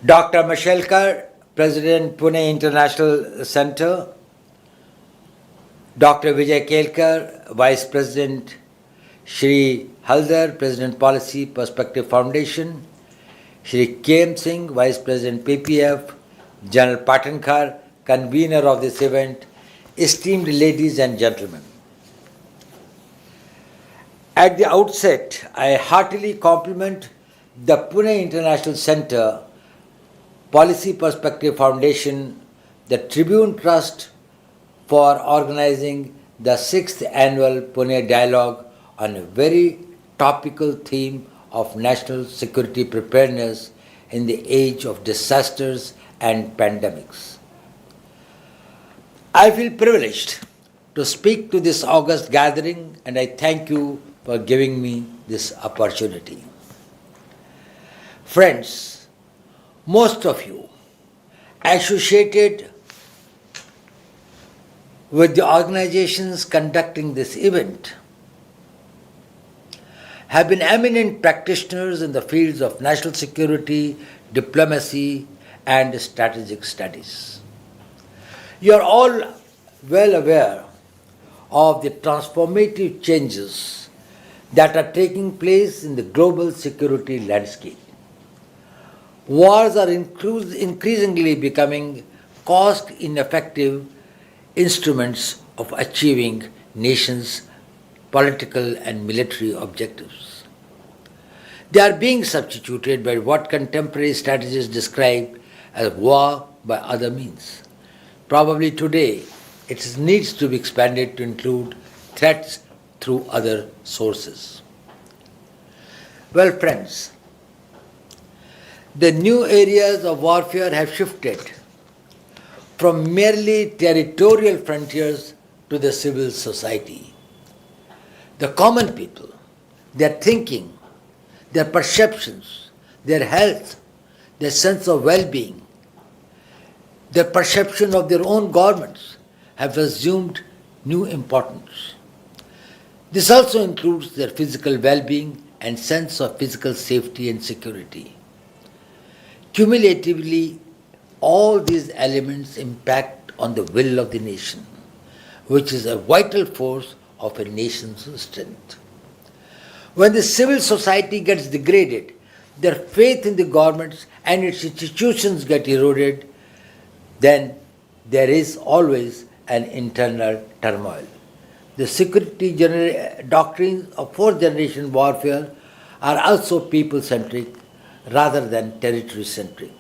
Dr. Mashelkar, President Pune International Center, Dr. Vijay Kelkar, Vice President Shri Haldar, President Policy Perspective Foundation, Shri KM Singh, Vice President PPF, General Patankar, convener of this event, esteemed ladies and gentlemen. At the outset, I heartily compliment the Pune International Center, Policy Perspective Foundation, the Tribune Trust for organizing the 6th annual Pune Dialogue on a very topical theme of national security preparedness in the age of disasters and pandemics. I feel privileged to speak to this august gathering, and I thank you for giving me this opportunity. Friends, most of you associated with the organizations conducting this event have been eminent practitioners in the fields of national security, diplomacy, and strategic studies. You are all well aware of the transformative changes that are taking place in the global security landscape. Wars are increasingly becoming cost-ineffective instruments of achieving nations' political and military objectives. They are being substituted by what contemporary strategists describe as war by other means. Probably today, it needs to be expanded to include threats through other sources. Well, friends, the new areas of warfare have shifted from merely territorial frontiers to the civil society. The common people, their thinking, their perceptions, their health, their sense of well-being, their perception of their own governments have assumed new importance. This also includes their physical well-being and sense of physical safety and security. Cumulatively, all these elements impact on the will of the nation, which is a vital force of a nation's strength. When the civil society gets degraded, their faith in the governments and its institutions get eroded, then there is always an internal turmoil. The security doctrines of fourth generation warfare are also people-centric rather than territory-centric.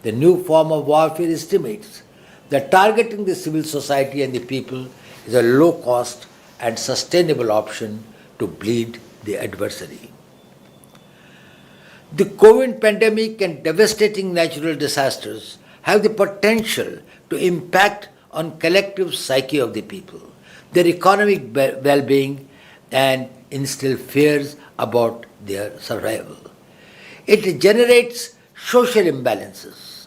The new form of warfare estimates that targeting the civil society and the people is a low-cost and sustainable option to bleed the adversary. The COVID pandemic and devastating natural disasters have the potential to impact on collective psyche of the people, their economic well-being, and instill fears about their survival. It generates social imbalances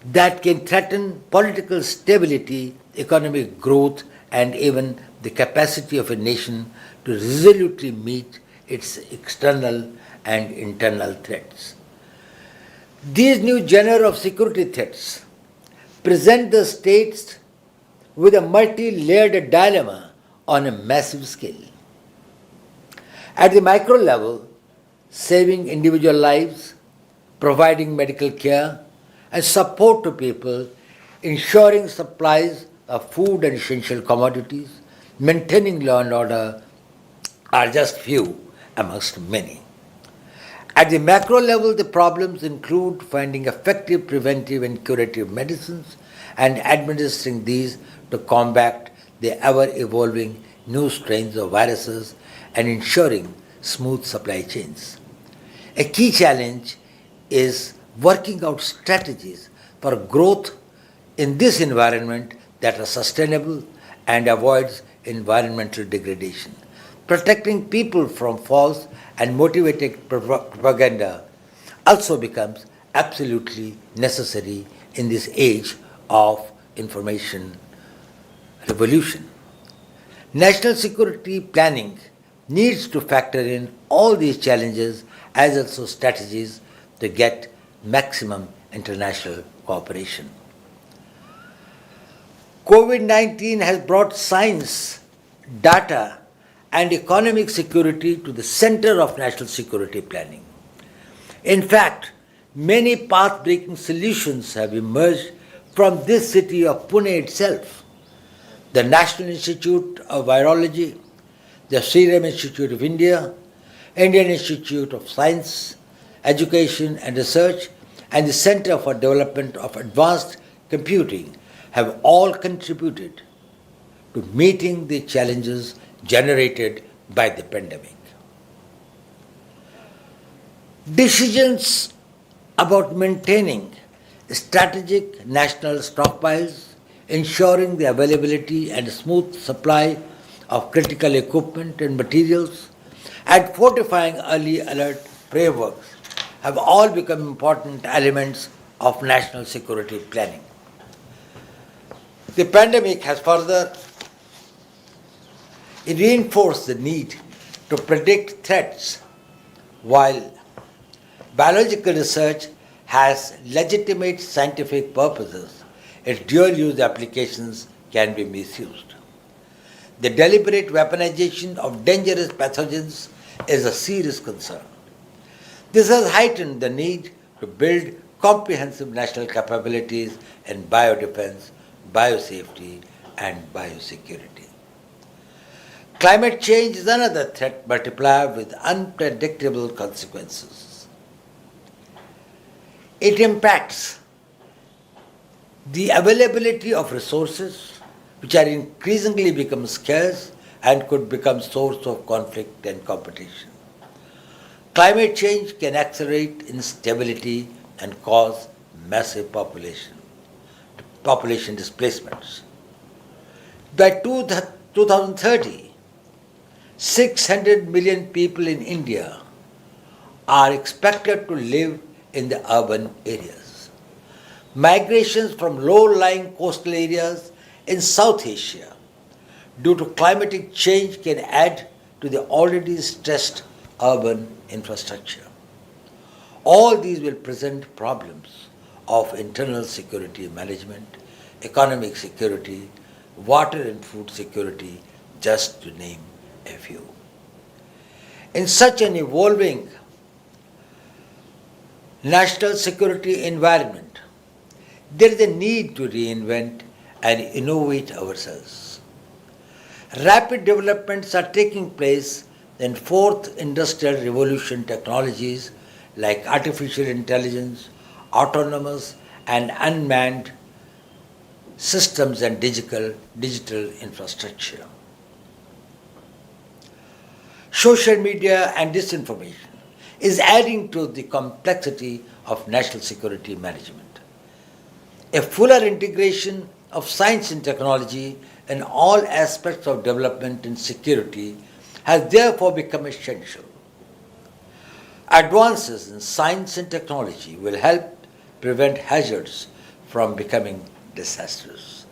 that can threaten political stability, economic growth, and even the capacity of a nation to resolutely meet its external and internal threats. These new genre of security threats present the states with a multi-layered dilemma on a massive scale. At the micro level, saving individual lives, providing medical care and support to people, ensuring supplies of food and essential commodities, maintaining law and order are just few amongst many. At the macro level, the problems include finding effective preventive and curative medicines and administering these to combat the ever-evolving new strains of viruses and ensuring smooth supply chains. A key challenge is working out strategies for growth in this environment that are sustainable and avoids environmental degradation. Protecting people from false and motivated propaganda also becomes absolutely necessary in this age of information revolution. National security planning needs to factor in all these challenges as also strategies to get maximum international cooperation. COVID-19 has brought science, data, and economic security to the center of national security planning. In fact, many path-breaking solutions have emerged from this city of Pune itself. The National Institute of Virology, the Serum Institute of India, Indian Institute of Science, Education and Research, and the Center for Development of Advanced Computing have all contributed to meeting the challenges generated by the pandemic. Decisions about maintaining strategic national stockpiles, ensuring the availability and smooth supply of critical equipment and materials, and fortifying early alert frameworks have all become important elements of national security planning. The pandemic has further reinforced the need to predict threats. While biological research has legitimate scientific purposes, its dual-use applications can be misused. The deliberate weaponization of dangerous pathogens is a serious concern. This has heightened the need to build comprehensive national capabilities in biodefense, biosafety, and biosecurity. Climate change is another threat multiplier with unpredictable consequences. It impacts the availability of resources, which are increasingly become scarce and could become source of conflict and competition. Climate change can accelerate instability and cause massive population displacements. By 2030, 600 million people in India are expected to live in the urban areas. Migrations from low-lying coastal areas in South Asia due to climatic change can add to the already stressed urban infrastructure. All these will present problems of internal security management, economic security, water and food security, just to name a few. In such an evolving national security environment, there is a need to reinvent and innovate ourselves. Rapid developments are taking place in fourth industrial revolution technologies like artificial intelligence, autonomous and unmanned systems and digital infrastructure. Social media and disinformation is adding to the complexity of national security management. A fuller integration of science and technology in all aspects of development and security has therefore become essential. Advances in science and technology will help prevent hazards from becoming disasters.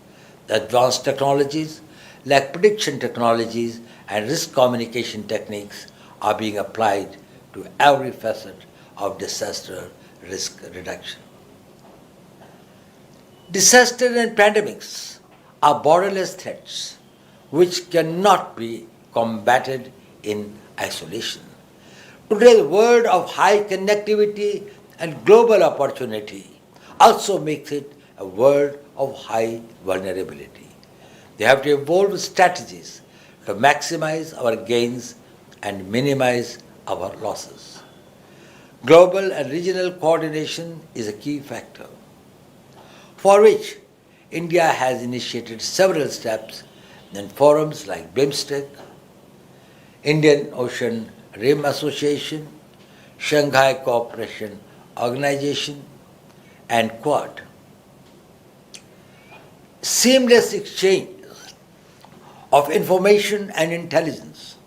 The advanced technologies like prediction technologies and risk communication techniques are being applied to every facet of disaster risk reduction. Disaster and pandemics are borderless threats which cannot be combated in isolation. Today's world of high connectivity and global opportunity also makes it a world of high vulnerability. They have to evolve strategies to maximize our gains and minimize our losses. Global and regional coordination is a key factor, for which India has initiated several steps in forums like BIMSTEC, Indian Ocean Rim Association, Shanghai Cooperation Organization, and Quad. Seamless exchange of information and intelligence,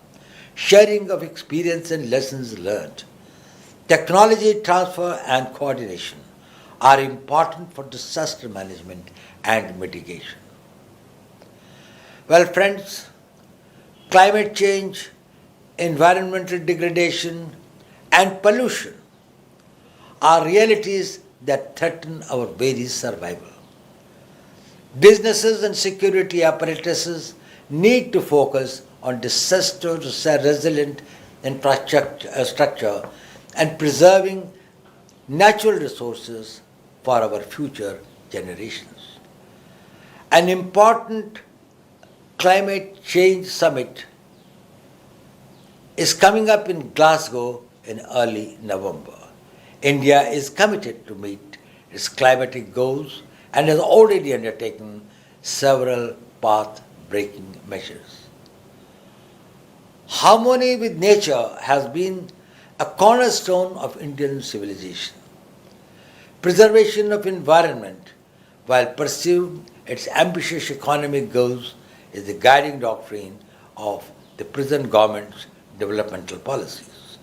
sharing of experience and lessons learned, technology transfer and coordination are important for disaster management and mitigation. Well, friends, climate change, environmental degradation, and pollution are realities that threaten our very survival. Businesses and security apparatuses need to focus on disaster resilient infrastructure and preserving natural resources for our future generations. An important climate change summit is coming up in Glasgow in early November. India is committed to meet its climatic goals and has already undertaken several path breaking measures. Harmony with nature has been a cornerstone of Indian civilization. Preservation of environment while pursuing its ambitious economic goals is the guiding doctrine of the present government's developmental policies.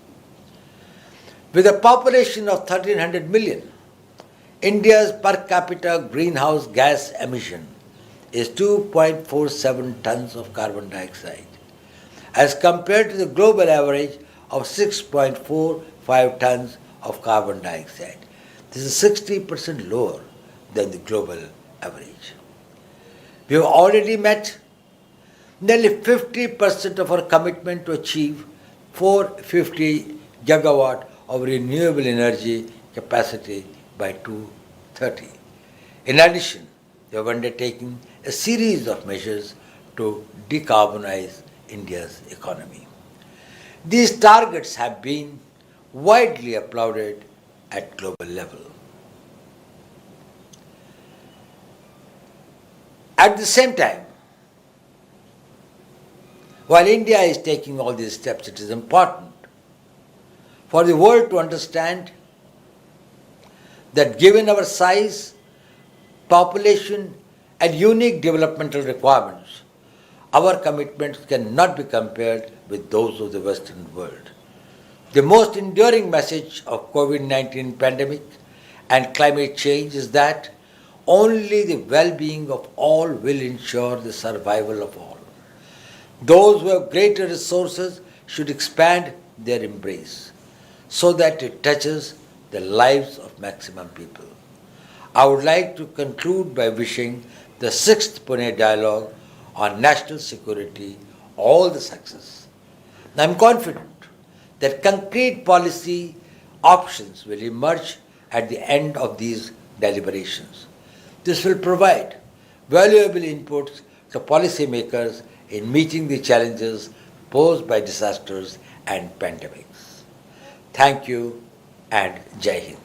With a population of 1300 million, India's per capita greenhouse gas emission is 2.47 tons of carbon dioxide, as compared to the global average of 6.45 tons of carbon dioxide. This is 60% lower than the global average. We have already met nearly 50% of our commitment to achieve 450 gigawatt of renewable energy capacity by 2030. In addition, we have undertaken a series of measures to decarbonize India's economy. These targets have been widely applauded at global level. At the same time, while India is taking all these steps, it is important for the world to understand that given our size, population, and unique developmental requirements, our commitments cannot be compared with those of the Western world. The most enduring message of COVID-19 pandemic and climate change is that only the well-being of all will ensure the survival of all. Those who have greater resources should expand their embrace so that it touches the lives of maximum people. I would like to conclude by wishing the 6th Pune Dialogue on National Security all the success. I am confident that concrete policy options will emerge at the end of these deliberations. This will provide valuable inputs to policymakers in meeting the challenges posed by disasters and pandemics. Thank you and Jai Hind.